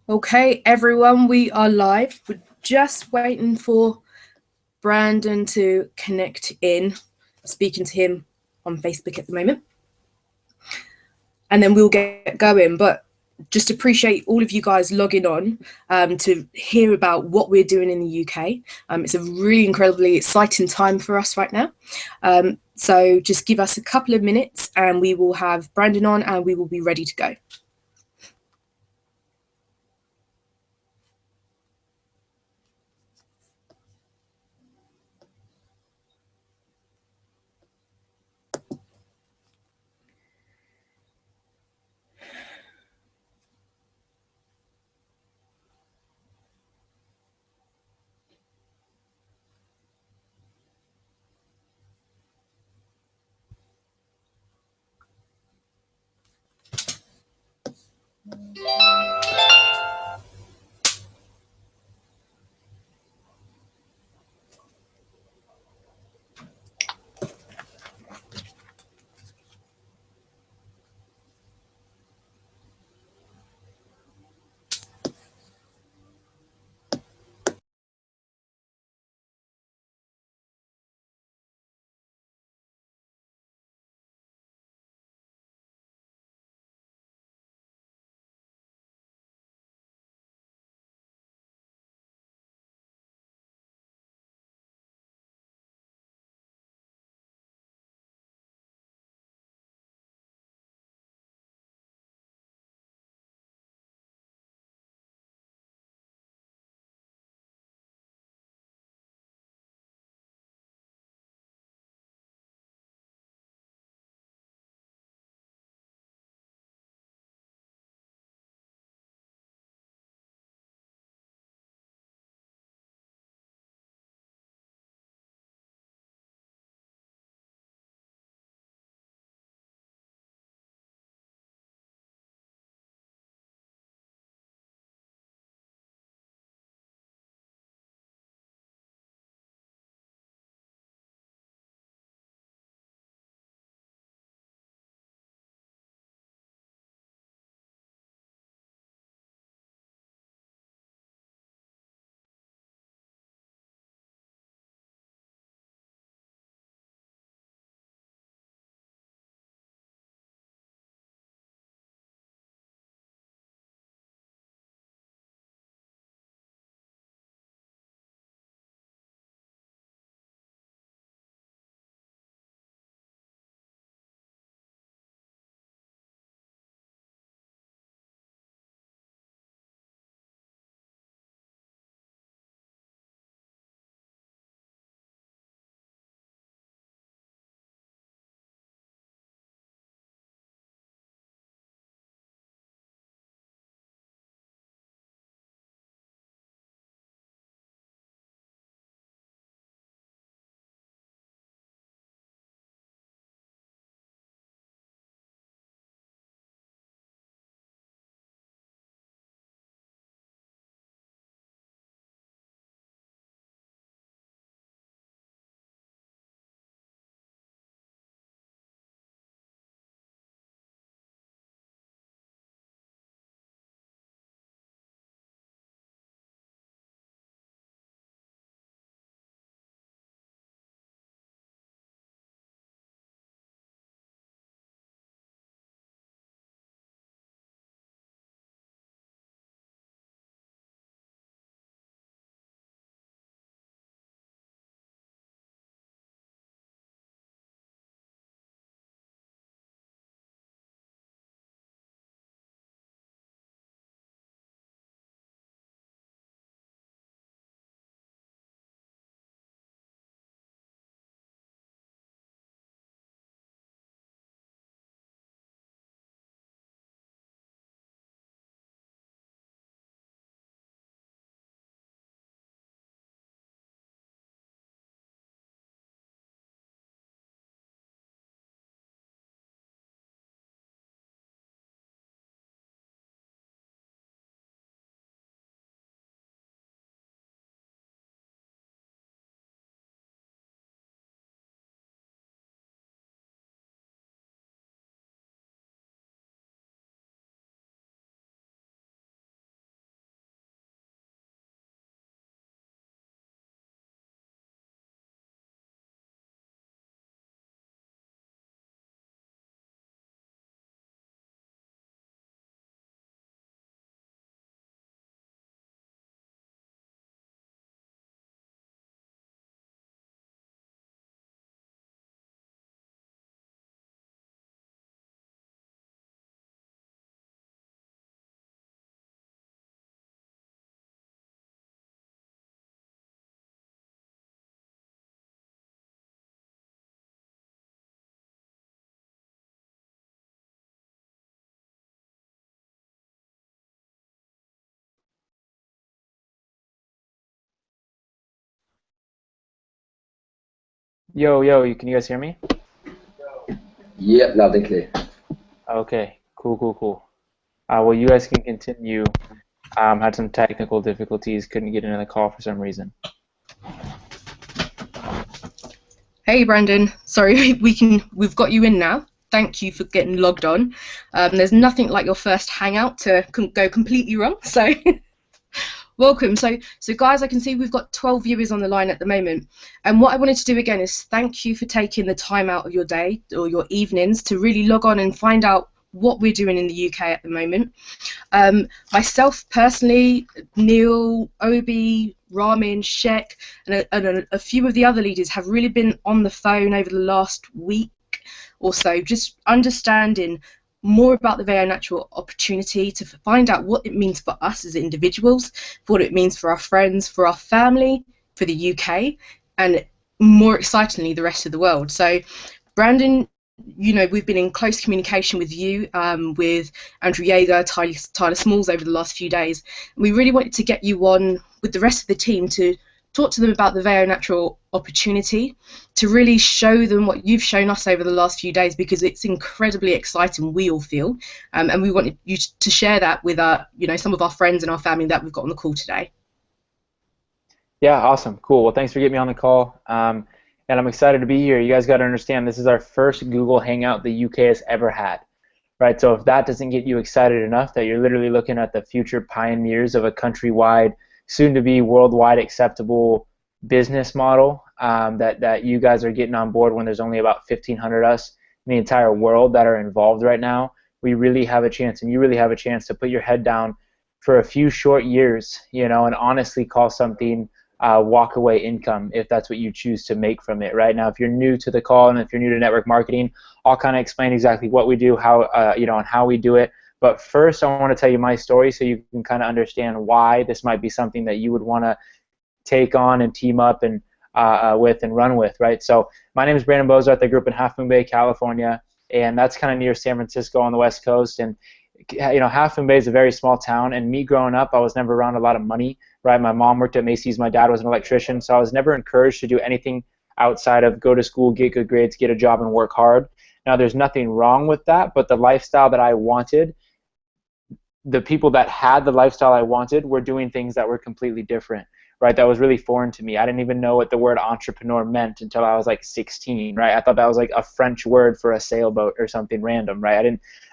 Okay, everyone, we are live. We're just waiting for Brandon to connect in, speaking to him on Facebook at the moment. And then we'll get going. But just appreciate all of you guys logging on to hear about what we're doing in the UK. It's a really incredibly exciting time for us right now. So just give us a couple of minutes and we will have Brandon on and we will be ready to go. Yo, yo, can you guys hear me? Yep, loud and clear. Okay, cool, cool, cool. Well, you guys can continue. Had some technical difficulties, couldn't get into the call for some reason. Hey, Brandon. Sorry, we've got you in now. Thank you for getting logged on. There's nothing like your first hangout to go completely wrong. So welcome. So guys, I can see we've got 12 viewers on the line at the moment. And what I wanted to do again is thank you for taking the time out of your day or your evenings to really log on and find out what we're doing in the UK at the moment. Myself personally, Neil, Obi, Ramin, Shek, and a few of the other leaders have really been on the phone over the last week or so, just understanding more about the Veo Natural opportunity to find out what it means for us as individuals, what it means for our friends, for our family, for the UK, and more excitingly, the rest of the world. So, Brandon, we've been in close communication with you, with Andrew Yeager, Tyler Smalls over the last few days. We really wanted to get you on with the rest of the team to talk to them about the Veo Natural opportunity, to really show them what you've shown us over the last few days, because it's incredibly exciting, we all feel. And we wanted you to share that with some of our friends and our family that we've got on the call today. Yeah, awesome, cool. Well, thanks for getting me on the call. And I'm excited to be here. You guys got to understand, this is our first Google Hangout the UK has ever had, right? So if that doesn't get you excited enough that you're literally looking at the future pioneers of a countrywide, soon-to-be worldwide acceptable business model, that you guys are getting on board when there's only about 1,500 us in the entire world that are involved right now, we really have a chance, and you really have a chance to put your head down for a few short years, and honestly call something walk away income if that's what you choose to make from it. Right now, if you're new to the call and if you're new to network marketing, I'll kind of explain exactly what we do, how and how we do it. But first, I want to tell you my story so you can kind of understand why this might be something that you would want to take on and team up and with and run with, right? So my name is Brandon Bozarth. I grew up in Half Moon Bay, California, and that's kind of near San Francisco on the West Coast. And Half Moon Bay is a very small town. And me growing up, I was never around a lot of money, right? My mom worked at Macy's. My dad was an electrician, so I was never encouraged to do anything outside of go to school, get good grades, get a job, and work hard. Now, there's nothing wrong with that, but the lifestyle that I wanted, the people that had the lifestyle I wanted were doing things that were completely different, right? That was really foreign to me. I didn't even know what the word entrepreneur meant until I was like 16, right? I thought that was like a French word for a sailboat or something random, right?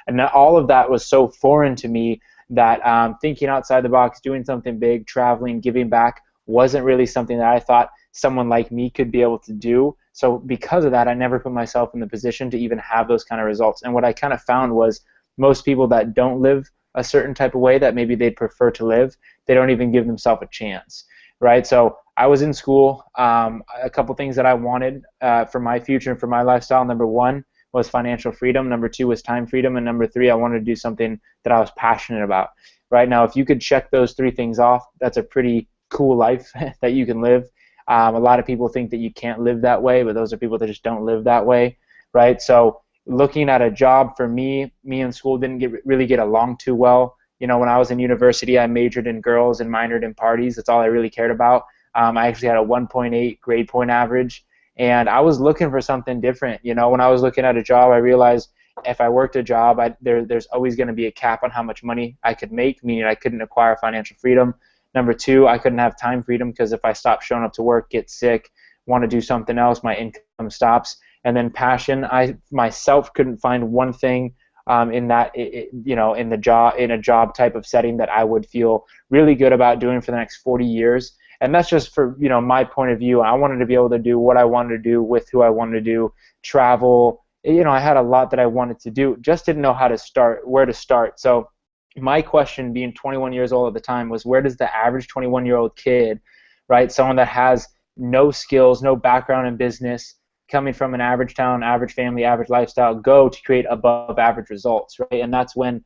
And all of that was so foreign to me that thinking outside the box, doing something big, traveling, giving back wasn't really something that I thought someone like me could be able to do. So because of that, I never put myself in the position to even have those kind of results. And what I kind of found was most people that don't live a certain type of way that maybe they'd prefer to live, they don't even give themselves a chance, right? So I was in school. A couple things that I wanted for my future and for my lifestyle. Number one was financial freedom. Number two was time freedom. And number three, I wanted to do something that I was passionate about. Right now, if you could check those three things off, that's a pretty cool life that you can live. A lot of people think that you can't live that way, but those are people that just don't live that way, right? So looking at a job for me in school didn't really get along too well. When I was in university, I majored in girls and minored in parties. That's all I really cared about. I actually had a 1.8 grade point average, and I was looking for something different. When I was looking at a job, I realized if I worked a job, there's always going to be a cap on how much money I could make, meaning I couldn't acquire financial freedom. Number two, I couldn't have time freedom because if I stopped showing up to work, get sick, want to do something else, my income stops. And then passion, I myself couldn't find one thing in that in a job type of setting that I would feel really good about doing for the next 40 years. And that's just for my point of view. I wanted to be able to do what I wanted to do with who I wanted to do, travel. I had a lot that I wanted to do, just didn't know how to start, where to start. So my question, being 21 years old at the time, was where does the average 21-year-old kid, right, someone that has no skills, no background in business, coming from an average town, average family, average lifestyle, go to create above average results, right? And that's when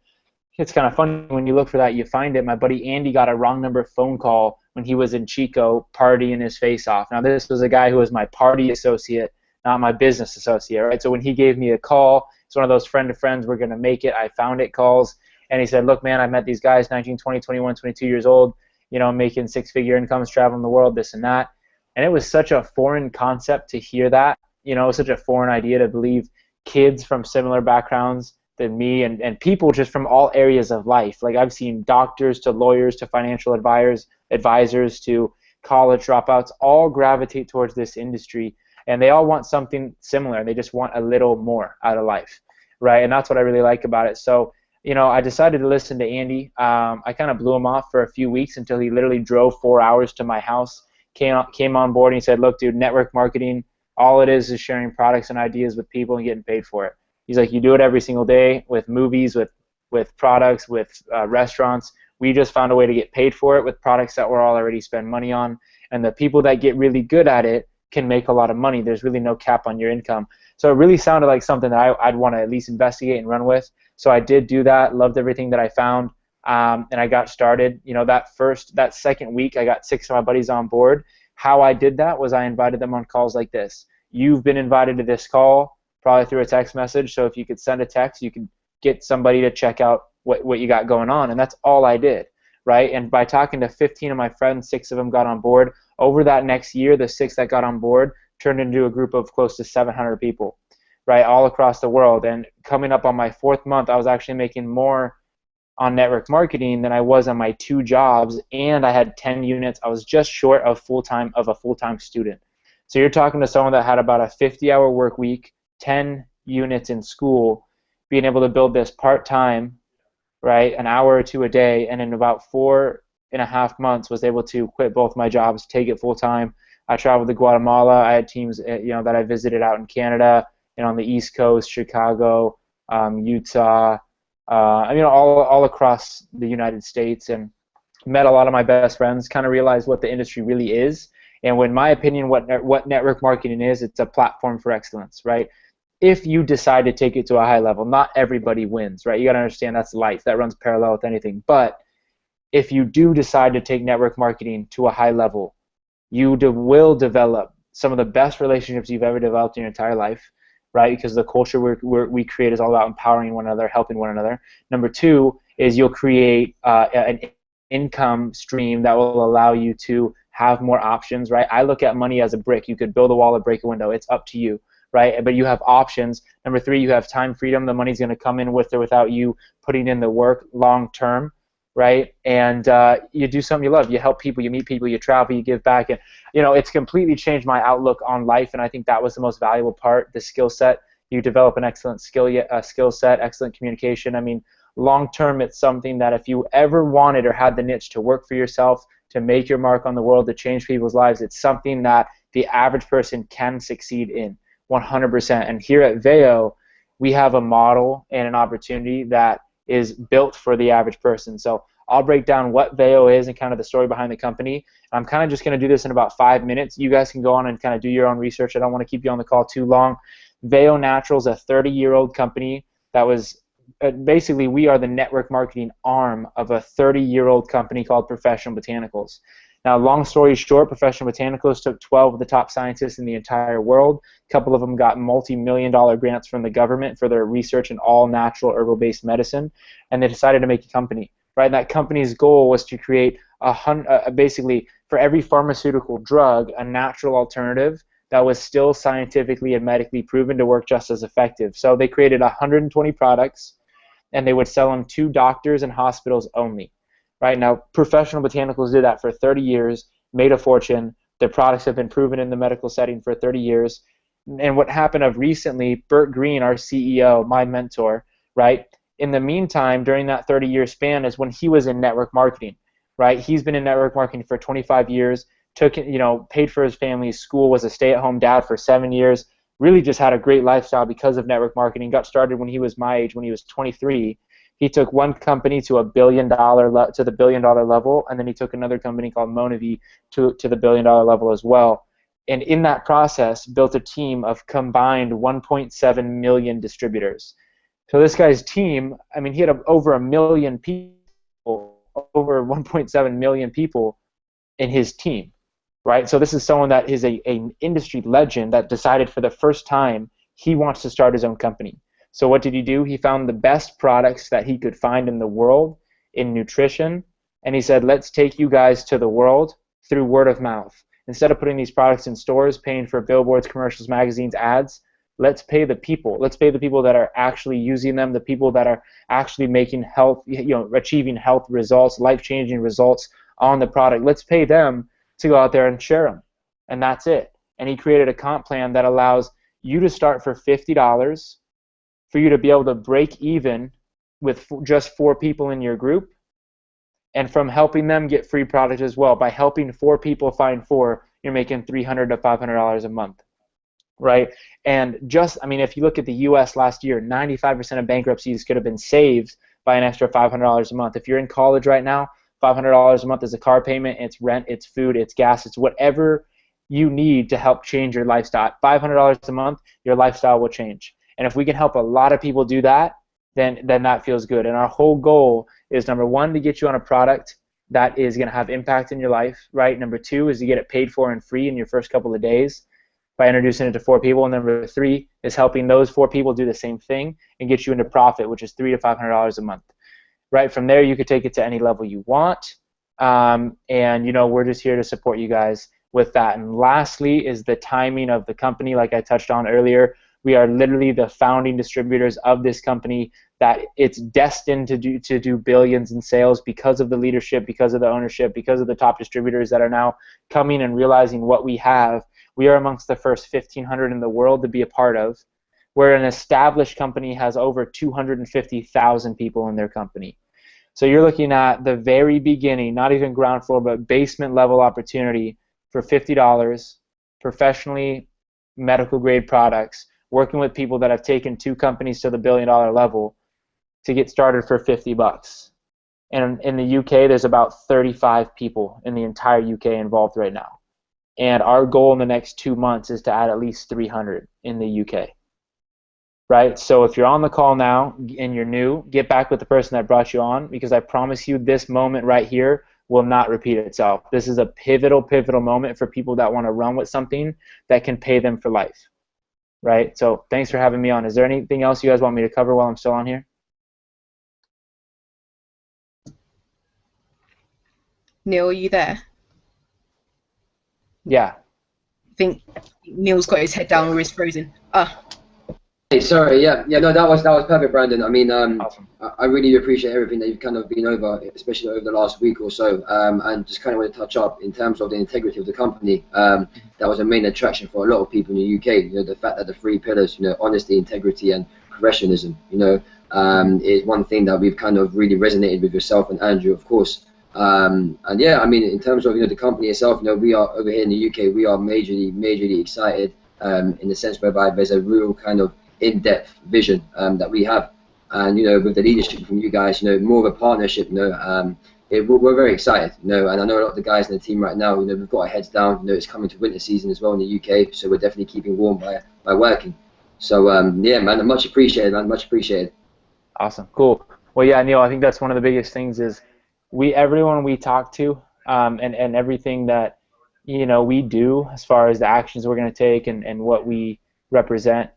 it's kind of funny when you look for that, you find it. My buddy Andy got a wrong number phone call when he was in Chico partying his face off. Now this was a guy who was my party associate, not my business associate, right? So when he gave me a call, it's one of those friend to friends, we're going to make it, I found it calls, and he said, look, man, I met these guys, 19, 20, 21, 22 years old, making six-figure incomes, traveling the world, this and that. And it was such a foreign concept to hear that, such a foreign idea to believe kids from similar backgrounds than me and people just from all areas of life. Like I've seen doctors to lawyers to financial advisors to college dropouts all gravitate towards this industry, and they all want something similar. They just want a little more out of life, right? And that's what I really like about it. So, I decided to listen to Andy. I kind of blew him off for a few weeks until he literally drove 4 hours to my house, came on board, and he said, look, dude, network marketing, all it is sharing products and ideas with people and getting paid for it. He's like, you do it every single day with movies, with products, with restaurants. We just found a way to get paid for it with products that we're all already spend money on. And the people that get really good at it can make a lot of money. There's really no cap on your income. So it really sounded like something that I'd want to at least investigate and run with. So I did do that, loved everything that I found, and I got started. That second week, I got 6 of my buddies on board. How I did that was I invited them on calls like this. You've been invited to this call, probably through a text message. So if you could send a text, you could get somebody to check out what you got going on. And that's all I did, right? And by talking to 15 of my friends, 6 of them got on board. Over that next year, the 6 that got on board turned into a group of close to 700 people, right, all across the world. And coming up on my 4th month, I was actually making more on network marketing than I was on my 2 jobs, and I had 10 units. I was just short of a full-time student. So you're talking to someone that had about a 50-hour work week, 10 units in school, being able to build this part-time, right, an hour or 2 a day, and in about 4.5 months was able to quit both my jobs, take it full-time. I traveled to Guatemala. I had teams, that I visited out in Canada and on the East Coast, Chicago, Utah, all across the United States, and met a lot of my best friends, kind of realized what the industry really is. And in my opinion, what network marketing is, it's a platform for excellence, right? If you decide to take it to a high level, not everybody wins, right? You got to understand that's life. That runs parallel with anything. But if you do decide to take network marketing to a high level, you will develop some of the best relationships you've ever developed in your entire life, right? Because the culture we create is all about empowering one another, helping one another. Number 2 is you'll create an income stream that will allow you to have more options, right? I look at money as a brick. You could build a wall or break a window. It's up to you, right? But you have options. Number 3, you have time freedom. The money's going to come in with or without you putting in the work long term, right? And you do something you love. You help people, you meet people, you travel, you give back. And, it's completely changed my outlook on life, and I think that was the most valuable part, the skill set. You develop an excellent skill set, excellent communication. I mean, long term, it's something that if you ever wanted or had the niche to work for yourself, to make your mark on the world, to change people's lives, it's something that the average person can succeed in 100%. And here at Veo, we have a model and an opportunity that is built for the average person. So I'll break down what Veo is and kind of the story behind the company. I'm kind of just going to do this in about 5 minutes. You guys can go on and kind of do your own research. I don't want to keep you on the call too long. Veo Natural is a 30-year-old company that was basically, we are the network marketing arm of a 30-year-old company called Professional Botanicals. Now, long story short, Professional Botanicals took 12 of the top scientists in the entire world. A couple of them got multi-million-dollar grants from the government for their research in all natural herbal-based medicine, and they decided to make a company. Right? And that company's goal was to create basically for every pharmaceutical drug a natural alternative that was still scientifically and medically proven to work just as effective. So they created 120 products, and they would sell them to doctors and hospitals only. Right? Now, Professional Botanicals did that for 30 years, made a fortune. Their products have been proven in the medical setting for 30 years. And what happened of recently, Bert Green, our CEO, my mentor, right? In the meantime, during that 30-year span is when he was in network marketing, right? He's been in network marketing for 25 years, paid for his family's school, was a stay-at-home dad for 7 years, really just had a great lifestyle because of network marketing, got started when he was my age, when he was 23. He took one company to the $1 billion level, and then he took another company called Monavi to the $1 billion level as well. And in that process, built a team of combined 1.7 million distributors. So this guy's team, I mean, he had over 1 million people, over 1.7 million people in his team, right? So this is someone that is an industry legend that decided for the first time he wants to start his own company. So what did he do? He found the best products that he could find in the world in nutrition, and he said, let's take you guys to the world through word of mouth. instead of putting these products in stores, paying for billboards, commercials, magazines, ads, let's pay the people. Let's pay the people that are actually using them, the people that are actually making health, achieving health results, life-changing results on the product. Let's pay them to go out there and share them, and that's it. And he created a comp plan that allows you to start for $50, for you to be able to break even with just 4 people in your group, and from helping them get free product as well. By helping 4 people find 4, you're making $300 to $500 a month, right? And just, I mean, if you look at the U.S. last year, 95% of bankruptcies could have been saved by an extra $500 a month. If you're in college right now, $500 a month is a car payment, it's rent, it's food, it's gas, it's whatever you need to help change your lifestyle. $500 a month, your lifestyle will change. And if we can help a lot of people do that, then that feels good. And our whole goal is, number 1, to get you on a product that is going to have impact in your life, right? Number 2 is to get it paid for and free in your first couple of days by introducing it to 4 people. And number 3 is helping those 4 people do the same thing and get you into profit, which is $300 to $500 a month. Right from there, you could take it to any level you want. And we're just here to support you guys with that. And lastly is the timing of the company, like I touched on earlier. We are literally the founding distributors of this company that it's destined to do billions in sales because of the leadership, because of the ownership, because of the top distributors that are now coming and realizing what we have. We are amongst the first 1,500 in the world to be a part of, where an established company has over 250,000 people in their company. So you're looking at the very beginning, not even ground floor, but basement level opportunity for $50, professionally medical grade products, working with people that have taken 2 companies to the $1 billion level to get started for $50. And in the UK, there's about 35 people in the entire UK involved right now. And our goal in the next 2 months is to add at least 300 in the UK. Right? So if you're on the call now and you're new, get back with the person that brought you on, because I promise you this moment right here will not repeat itself. This is a pivotal moment for people that want to run with something that can pay them for life. Right? So thanks for having me on. Is there anything else you guys want me to cover while I'm still on here? Neil, are you there? Yeah. I think Neil's got his head down or he's frozen. Hey, sorry, yeah, no, that was perfect, Brandon. I mean, Awesome. I really appreciate everything that you've kind of been over, especially over the last week or so, and just kind of want to touch up in terms of the integrity of the company. That was a main attraction for a lot of people in the UK. The fact that the 3 pillars, honesty, integrity, and professionalism, is one thing that we've kind of really resonated with yourself and Andrew, of course. And yeah, I mean, in terms of the company itself, we are over here in the UK, we are majorly excited in the sense whereby there's a real kind of in-depth vision that we have, and with the leadership from you guys, more of a partnership. We're very excited, and I know a lot of the guys in the team right now, we've got our heads down. It's coming to winter season as well in the UK, so we're definitely keeping warm by working. So yeah, man, much appreciated, man, much appreciated. Awesome, cool. Well, yeah, Neil, I think that's one of the biggest things is everyone we talk to, and everything that we do as far as the actions we're going to take and what we represent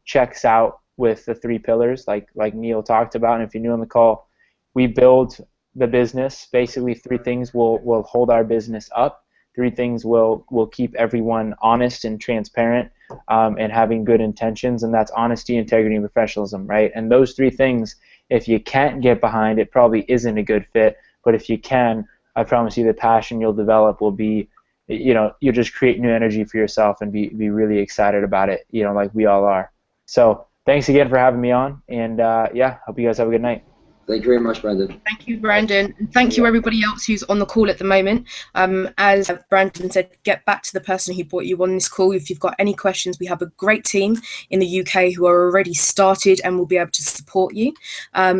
checks out with the 3 pillars like Neil talked about. And if you're new on the call, we build the business. Basically 3 things will hold our business up. 3 things will keep everyone honest and transparent and having good intentions, and that's honesty, integrity, and professionalism, right? And those 3 things, if you can't get behind, it probably isn't a good fit. But if you can, I promise you the passion you'll develop will be, you'll just create new energy for yourself and be really excited about it, like we all are. So thanks again for having me on, and yeah, hope you guys have a good night. Thank you very much, Brandon. Thank you, Brandon. And thank you, everybody else who's on the call at the moment. As Brandon said, get back to the person who brought you on this call. If you've got any questions, we have a great team in the UK who are already started and will be able to support you.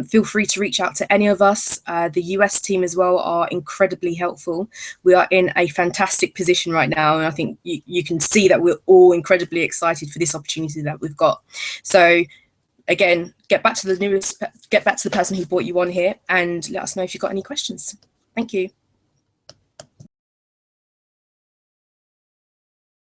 Feel free to reach out to any of us. The US team as well are incredibly helpful. We are in a fantastic position right now, and I think you can see that we're all incredibly excited for this opportunity that we've got. So again, get back to the person who brought you on here and let us know if you've got any questions. Thank you.